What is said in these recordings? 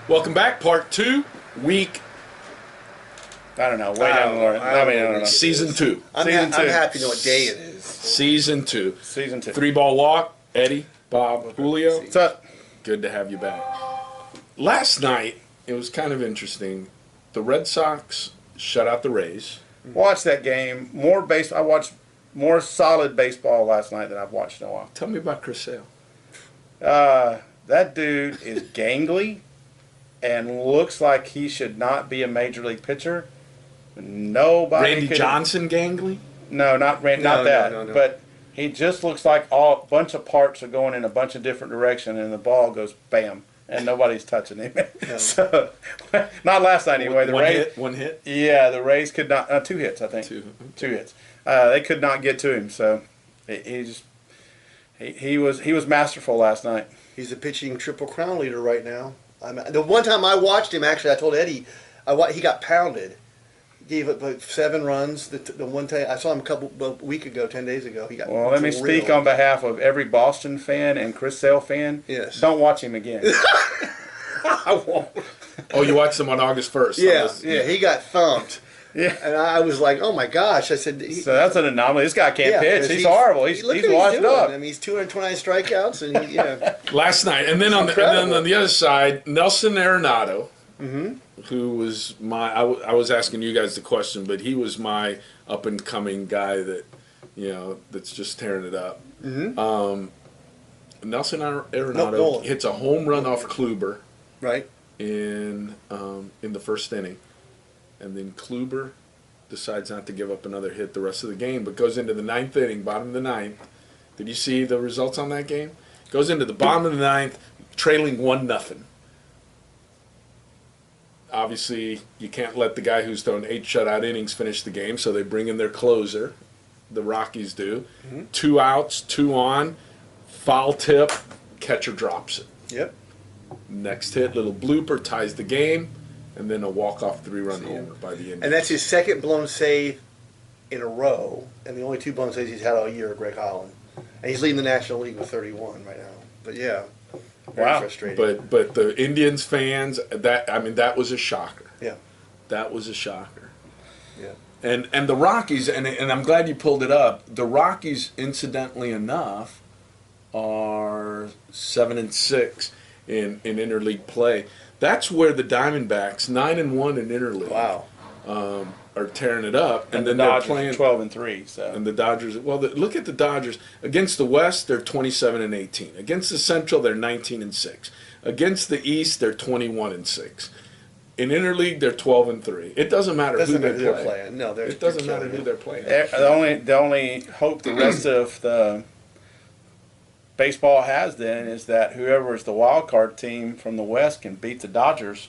Welcome back, part 2, week I don't know. Way down the line. I don't know. season 2. I'm happy to know what day it is. Season 2. Season 2. 3-ball walk. Eddie, Bob, Julio. What's up? Good to have you back. Last night, it was kind of interesting. The Red Sox shut out the Rays. Watch that game. I watched more solid baseball last night than I've watched in a while. Tell me about Chris Sale. That dude is gangly and looks like he should not be a major league pitcher. Nobody. Randy Johnson gangly? No, not Randy. No, not that. no. But he just looks like a bunch of parts are going in a bunch of different directions, and the ball goes bam, and nobody's touching him. No. So, not last night anyway. The Rays. One hit? Yeah, the Rays could not. 2 hits, I think. Two hits. They could not get to him. So he was masterful last night. He's a pitching Triple Crown leader right now. The one time I watched him, actually, I told Eddie, he got pounded. Gave up like 7 runs. The one time I saw him a week ago, 10 days ago, he got. Well, let me speak on behalf of every Boston fan and Chris Sale fan. Yes. Don't watch him again. I won't. Oh, you watched him on August 1st. Yeah, he got thumped. Yeah. And I was like, oh my gosh. I said. So that's an anomaly. This guy can't pitch. He's horrible. He's look what washed doing. up. I mean, he's 229 strikeouts, and Last night. And then on the other side, Nelson Arenado. Mm-hmm. Who was I was asking you guys the question, but he was my up and coming guy that that's just tearing it up. Mm-hmm. Nelson Arenado hits a home run off Kluber right in the first inning, and then Kluber decides not to give up another hit the rest of the game, but goes into the 9th inning, bottom of the 9th. Did you see the results on that game? Goes into the bottom of the 9th, trailing 1-0. Obviously, you can't let the guy who's thrown 8 shutout innings finish the game, so they bring in their closer. The Rockies do. Mm-hmm. 2 outs, 2 on, foul tip, catcher drops it. Yep. Next hit, little blooper, ties the game, and then a walk-off 3-run homer by the Indians. And that's his second blown save in a row, and the only 2 blown saves he's had all year are Greg Holland. And he's leading the National League with 31 right now. But yeah. Very frustrating. But the Indians fans, that was a shocker. Yeah. That was a shocker. Yeah. And the Rockies, and I'm glad you pulled it up. The Rockies, incidentally enough, are 7-6 in interleague play. That's where the Diamondbacks, 9-1 in interleague. Wow. Are tearing it up, and then the they're Dodgers playing 12-3. So. And the Dodgers. Well, look at the Dodgers against the West. They're 27-18. Against the Central, they're 19-6. Against the East, they're 21-6. In interleague, they're 12-3. It doesn't matter who they're playing. No, it doesn't matter who they're playing. The only hope the rest of the baseball has then is that whoever is the wild card team from the West can beat the Dodgers.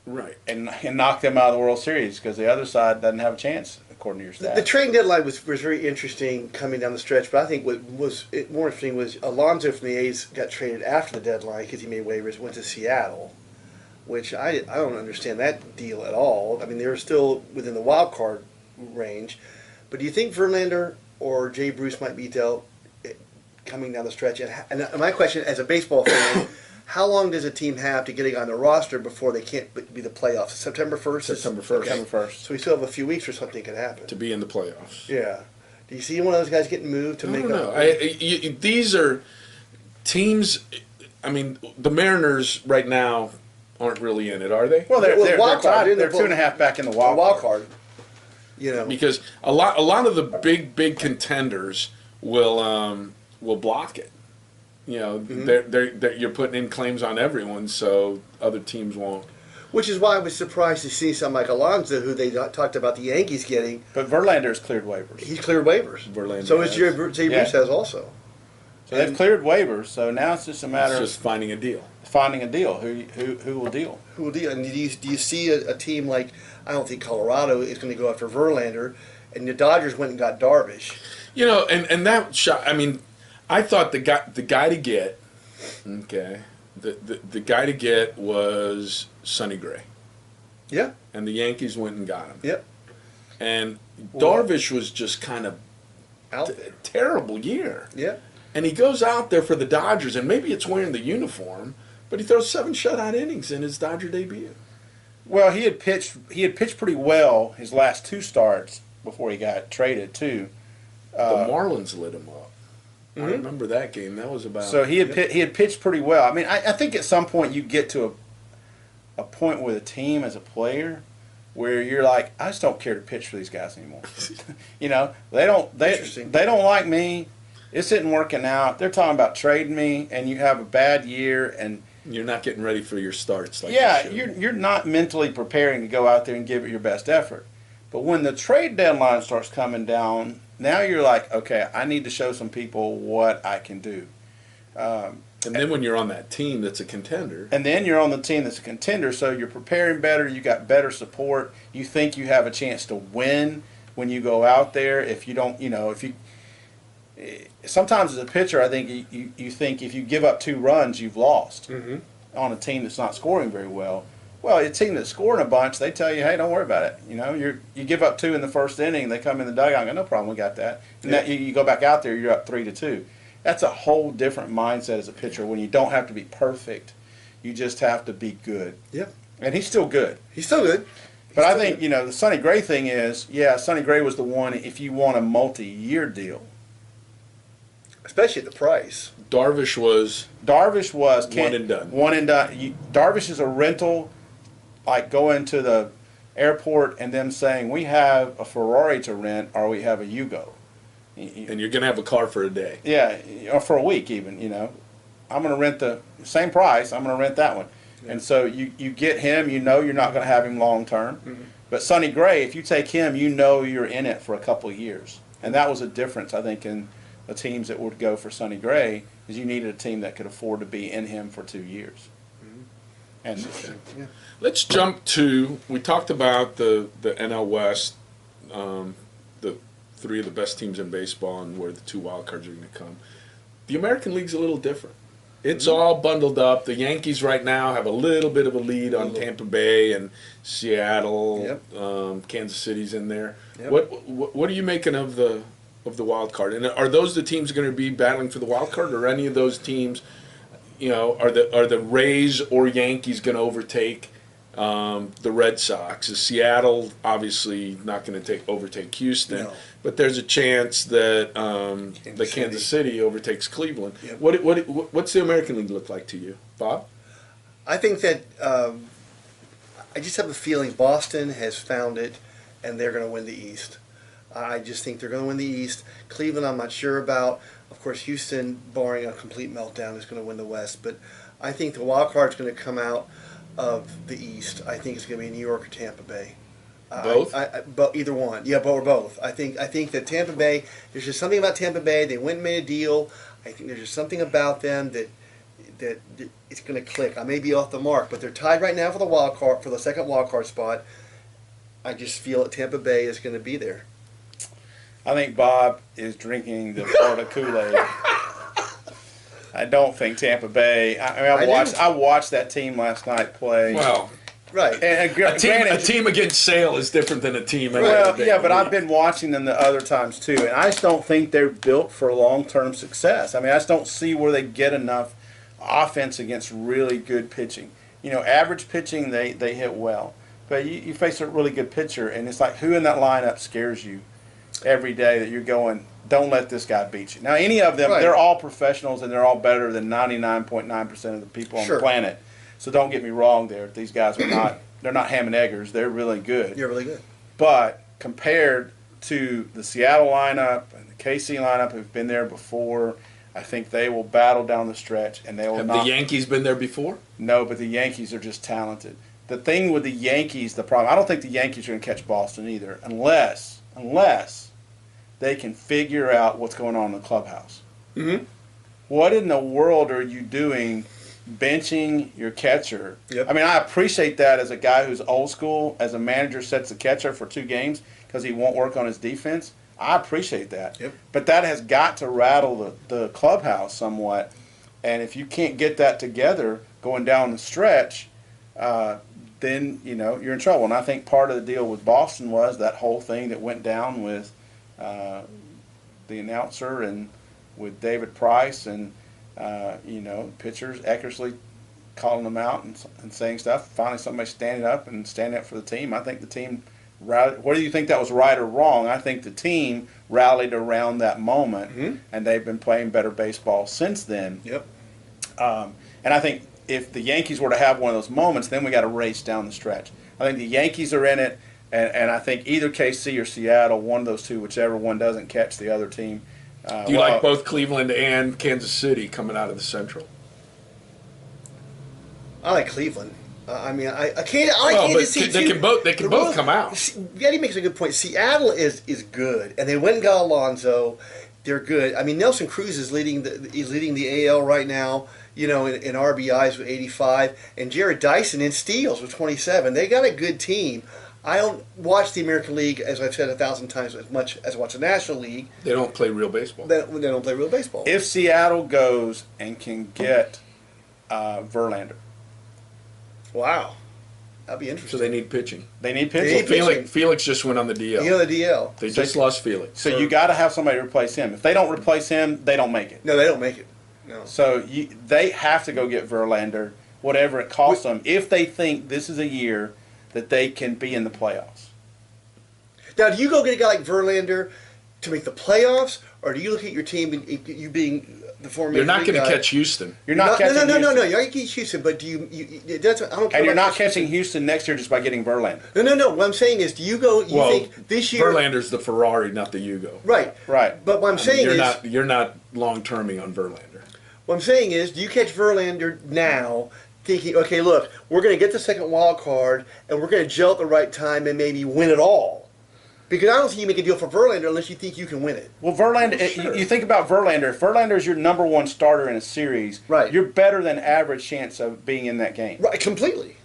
Right. And knock them out of the World Series because the other side doesn't have a chance, according to your stats. The trading deadline was very interesting coming down the stretch, but I think what was more interesting was Alonso from the A's got traded after the deadline because he made waivers, went to Seattle, which I don't understand that deal at all. I mean, they were still within the wild card range. But do you think Verlander or Jay Bruce might be dealt coming down the stretch? And my question as a baseball fan, how long does a team have to get on the roster before they can't be the playoffs? September 1st? September 1st. Okay. September 1st. So we still have a few weeks or something could happen. To be in the playoffs. Yeah. Do you see one of those guys getting moved to make No. These are teams. I mean, the Mariners right now aren't really in it, are they? Well, they're wild card. they're 2.5 back in the wild card. Because a lot of the big contenders will block it. You're putting in claims on everyone, so other teams won't. Which is why I was surprised to see something like Alonso, who they talked about the Yankees getting. But Verlander's cleared waivers. He's cleared waivers. Verlander so is Jay Bruce has also. So they've cleared waivers. So now it's just a matter of finding a deal. Finding a deal. Who will deal? Who will deal? And do you see a team like, I don't think Colorado is going to go after Verlander, and the Dodgers went and got Darvish. And that shot. I mean, I thought the guy to get, the guy to get was Sonny Gray. Yeah. And the Yankees went and got him. Yep. And Darvish was just kind of terrible year. Yeah. And he goes out there for the Dodgers, and maybe it's wearing the uniform, But he throws 7 shutout innings in his Dodger debut. Well, he had pitched pretty well his last 2 starts before he got traded too. The Marlins lit him up. I remember that game. That was about. So he had pitched pretty well. I mean, I think at some point you get to a point with a team as a player where you're like, I just don't care to pitch for these guys anymore. You know, they don't like me. This isn't working out. They're talking about trading me, and you have a bad year, and You're not getting ready for your starts. Like yeah, you should. you're not mentally preparing to go out there and give it your best effort. But when the trade deadline starts coming down, now you're like, okay, I need to show some people what I can do. And then when you're on that team that's a contender, And then you're on the team that's a contender, so you're preparing better. You got better support. You think you have a chance to win when you go out there. If you don't, if you sometimes as a pitcher, I think you think if you give up 2 runs, you've lost on a team that's not scoring very well. Well, a team that's scoring a bunch, they tell you, hey, don't worry about it. You give up 2 in the first inning, they come in the dugout and go, no problem, we got that. And that you go back out there, you're up 3-2. That's a whole different mindset as a pitcher when you don't have to be perfect. You just have to be good. Yep. And he's still good. He's still good. But I think, the Sonny Gray thing is, Sonny Gray was the one if you want a multi-year deal. Especially at the price. Darvish was One and done. One and done. Darvish is a rental, like going to the airport and them saying, we have a Ferrari to rent or we have a Yugo. and you're going to have a car for a day. Yeah, or for a week even, I'm going to rent the same price, I'm going to rent that one. Yeah. And so you get him, you're not going to have him long term. Mm-hmm. But Sonny Gray, if you take him, you're in it for a couple of years. And that was a difference, I think, in the teams that would go for Sonny Gray, is you needed a team that could afford to be in him for 2 years. Mm-hmm. And yeah. Let's jump to, we talked about the NL West, the 3 of the best teams in baseball and where the 2 wild cards are going to come. The American League's a little different. It's all bundled up. The Yankees right now have a little bit of a lead on Tampa Bay and Seattle. Yep. Kansas City's in there. Yep. What are you making of the wild card? And are those the teams going to be battling for the wild card, or any of those teams? Are the Rays or Yankees going to overtake the Red Sox? Is Seattle obviously not going to overtake Houston? No. But there's a chance that Kansas City overtakes Cleveland. Yep. What's the American League look like to you, Bob? I think that I just have a feeling Boston has found it, and they're going to win the East. I just think they're going to win the East. Cleveland, I'm not sure about. Of course, Houston, barring a complete meltdown, is going to win the West. But I think the wild card is going to come out of the East. I think it's going to be New York or Tampa Bay. Both? But either one. Yeah, or both. I think that Tampa Bay, there's just something about Tampa Bay. They went and made a deal. I think there's just something about them that it's going to click. I may be off the mark, but they're tied right now for the wild card, for the second wild card spot. I just feel that Tampa Bay is going to be there. I think Bob is drinking the Florida Kool-Aid. I don't think Tampa Bay. I watched that team last night play. Well, right. And a team against Sale is different than a team. Well, yeah, but I've been watching them the other times too, and I just don't think they're built for long-term success. I mean, I just don't see where they get enough offense against really good pitching. Average pitching they hit well, but you face a really good pitcher, and it's like, who in that lineup scares you every day that you're going, don't let this guy beat you. Now, any of them, they're all professionals, and they're all better than 99.9% of the people on the planet. So don't get me wrong there. These guys are not, they're not ham and eggers. They're really good. You're really good. But compared to the Seattle lineup and the KC lineup who've been there before, I think they will battle down the stretch, and they will Have the Yankees been there before? No, but the Yankees are just talented. The thing with the Yankees, the problem, I don't think the Yankees are going to catch Boston either, unless they can figure out what's going on in the clubhouse. Mm-hmm. What in the world are you doing benching your catcher? Yep. I mean, I appreciate that as a guy who's old school, as a manager sets the catcher for 2 games because he won't work on his defense. I appreciate that. Yep. But that has got to rattle the clubhouse somewhat. And if you can't get that together going down the stretch, then you're in trouble. And I think part of the deal with Boston was that whole thing that went down with the announcer and with David Price and pitchers. Eckersley calling them out and saying stuff. Finally, somebody standing up for the team. I think the team rallied. Whether you think that was right or wrong, I think the team rallied around that moment, and they've been playing better baseball since then. Yep. And I think if the Yankees were to have one of those moments, then we got to race down the stretch. I think the Yankees are in it, and I think either KC or Seattle, one of those two, whichever one doesn't catch the other team. Do you like both Cleveland and Kansas City coming out of the Central? I like Cleveland. I mean, I can't. I like Kansas City they too. can both come out. Yeti makes a good point. Seattle is good, and they went and got Alonso. They're good. I mean, Nelson Cruz is leading the AL right now. You know, in RBIs with 85, and Jared Dyson in steals with 27. They got a good team. I don't watch the American League, as I've said 1,000 times, as much as I watch the National League. They don't play real baseball. They don't play real baseball. If Seattle goes and can get Verlander, Wow, that'd be So interesting. they need pitching. they need They pitching. need pitching. Felix just went on the DL. You know the DL. They just lost Felix. So you got to have somebody to replace him. If they don't replace him, they don't make it. No, they don't make it. No. So they have to go get Verlander, whatever it costs them, if they think this is a year that they can be in the playoffs. Now, do you go get a guy like Verlander to make the playoffs, or do you look at your team and you being the former? You're not going to guy? catch Houston. You're not catching No. Houston. You're not going to catch Houston, but do you? That's I don't. care And you're about not catching Houston next year just by getting Verlander. No. What I'm saying is, do you go? You Well, think this year? Verlander's the Ferrari, not the Yugo. Right. Right. But what I'm saying is, You're not long-terming on Verlander. what I'm saying is, do you catch Verlander now? Thinking, okay, look, we're going to get the second wild card, and we're going to gel at the right time and maybe win it all. Because I don't think you make a deal for Verlander unless you think you can win it. Well, Verlander, Well, sure. you think about Verlander. If Verlander is your number one starter in a series, Right. you're better than average chance of being in that game. Right, completely.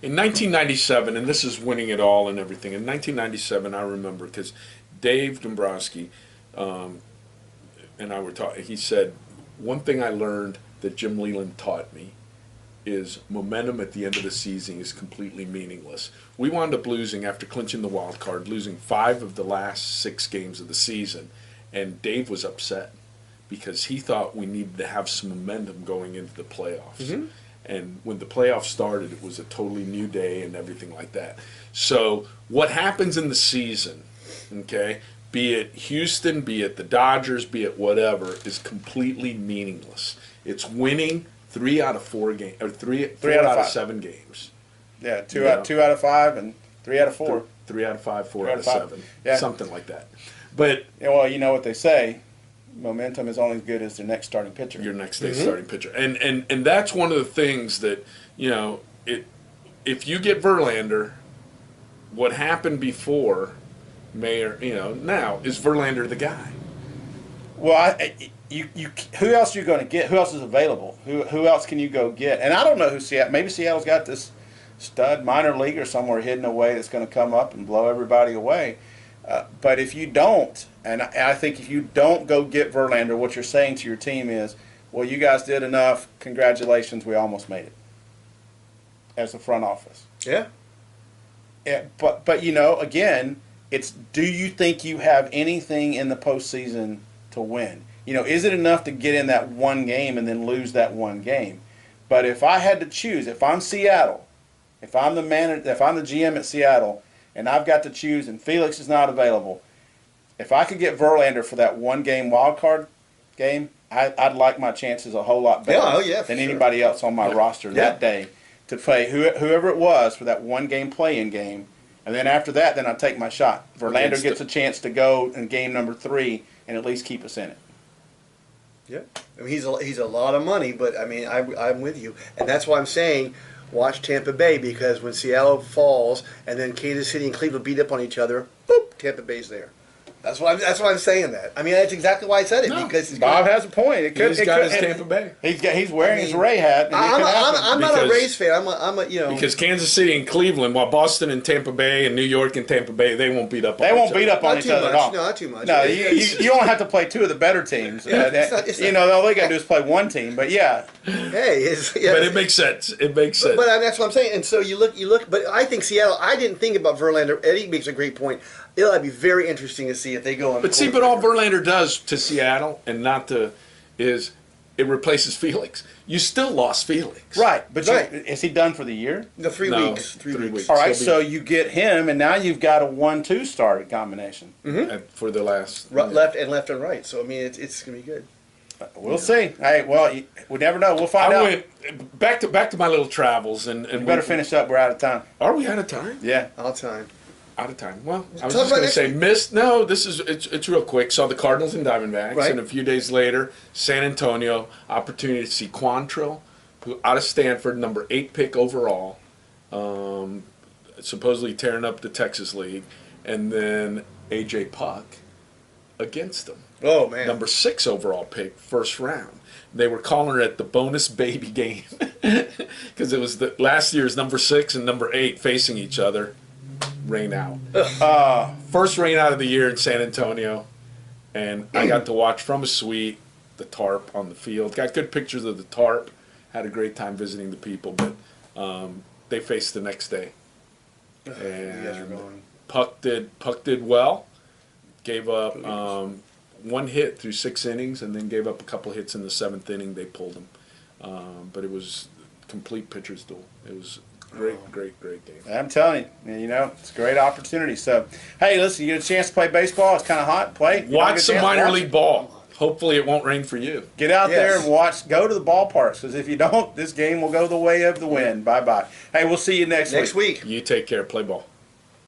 In 1997, and this is winning it all and everything, in 1997 I remember because Dave Dombrowski and I were talking, he said, one thing I learned that Jim Leland taught me is momentum at the end of the season is completely meaningless. We wound up losing, after clinching the wild card, losing 5 of the last 6 games of the season, and Dave was upset because he thought we needed to have some momentum going into the playoffs. And when the playoffs started, it was a totally new day and everything like that. So what happens in the season, okay, be it Houston, be it the Dodgers, be it whatever, is completely meaningless. It's winning 3 out of 4 games, or 4 out of out of 5. 7 games. Yeah, two Yeah. out of 5 and 3 out of 4. 3 out of 5, 4 3 out of 5. 7, Yeah. something like that. But Yeah, well, you know what they say: momentum is only as good as their next starting pitcher. your next day starting pitcher, and that's one of the things that, you know, if you get Verlander, what happened before now is Verlander the guy. Well, who else are you going to get? Who else is available? Who else can you go get? And I don't know who Seattle. Maybe Seattle's got this stud minor leaguer somewhere hidden away that's going to come up and blow everybody away. But if you don't, and I think if you don't go get Verlander, what you're saying to your team is, well, you guys did enough. Congratulations, we almost made it. As the front office. Yeah. Yeah, but you know, again, it's, do you think you have anything in the postseason to win? You know, is it enough to get in that one game and then lose that one game? But if I had to choose, if I'm Seattle, if I'm the GM at Seattle, and I've got to choose, and Felix is not available, if I could get Verlander for that one game wild card game, I'd like my chances a whole lot better for than sure. anybody else on my roster that day to play whoever it was for that one game play-in game. And then after that, then I take my shot. Verlander gets a chance to go in game number 3 and at least keep us in it. Yeah. I mean, he's a lot of money, but I mean, I'm with you, and that's why I'm saying watch Tampa Bay, because when Seattle falls and then Kansas City and Cleveland beat up on each other, boop, Tampa Bay's there. That's why I'm saying that. I mean, that's exactly why I said it, No. because it's Bob has a point. He's got his Tampa Bay. He's wearing his I mean, Ray hat. And it could happen. I'm not a because- Rays fan. I'm a you know. Because Kansas City and Cleveland, while Boston and Tampa Bay and New York and Tampa Bay, they won't beat up on They won't each beat other. up on Not each too other much. at all. No, not too much. No, you don't have to play 2 of the better teams. it's You know, all they got to do is play one team. But yeah, Hey, But it makes sense. It makes sense. But that's what I'm saying. And so you look. But I think Seattle. I didn't think about Verlander. Eddie makes a great point. It'll be very interesting to see if they go on. But see, but all Verlander does to Seattle and not to is it replaces Felix. You still lost Felix. Right, but Right. is he done for the year? The 3 No, weeks. 3 3 weeks. weeks. All right, He'll be- so you get him, and now you've got a 1-2 starting combination. For the last Left and right. So I mean, it's gonna be good. We'll see. Hey, well, we never know. We'll find I out. went back to my little travels and You better finish up. We're out of time. Are we out of time? Yeah. All time. Out of time. Well, I was Talk just about going to next say, week. missed. No, it's real quick. Saw the Cardinals and Diamondbacks, Right. and a few days later, San Antonio. Opportunity to see Quantrill, who out of Stanford, number 8 pick overall, supposedly tearing up the Texas League, and then AJ Puck against them. Oh man. Number 6 overall pick, first round. They were calling it the bonus baby game because it was the last year's number 6 and number 8 facing each other. Rain out. First rain out of the year in San Antonio, and I got to watch from a suite the tarp on the field. Got good pictures of the tarp. Had a great time visiting the people, but they faced the next day. You guys are And going. Puck did well. Gave up 1 hit through 6 innings, and then gave up a couple hits in the 7th inning. They pulled him, but it was complete pitcher's duel. It was great game. I'm telling you, it's a great opportunity. So, hey, listen, you get a chance to play baseball. It's kind of hot. Play. You don't Watch get a some chance, minor watch league it. ball. Hopefully, it won't rain for you. Get out there Yes. and watch. Go to the ballparks, because if you don't, this game will go the way of the wind. Bye-bye. Hey, we'll see you next week. Next week. You take care. Play ball.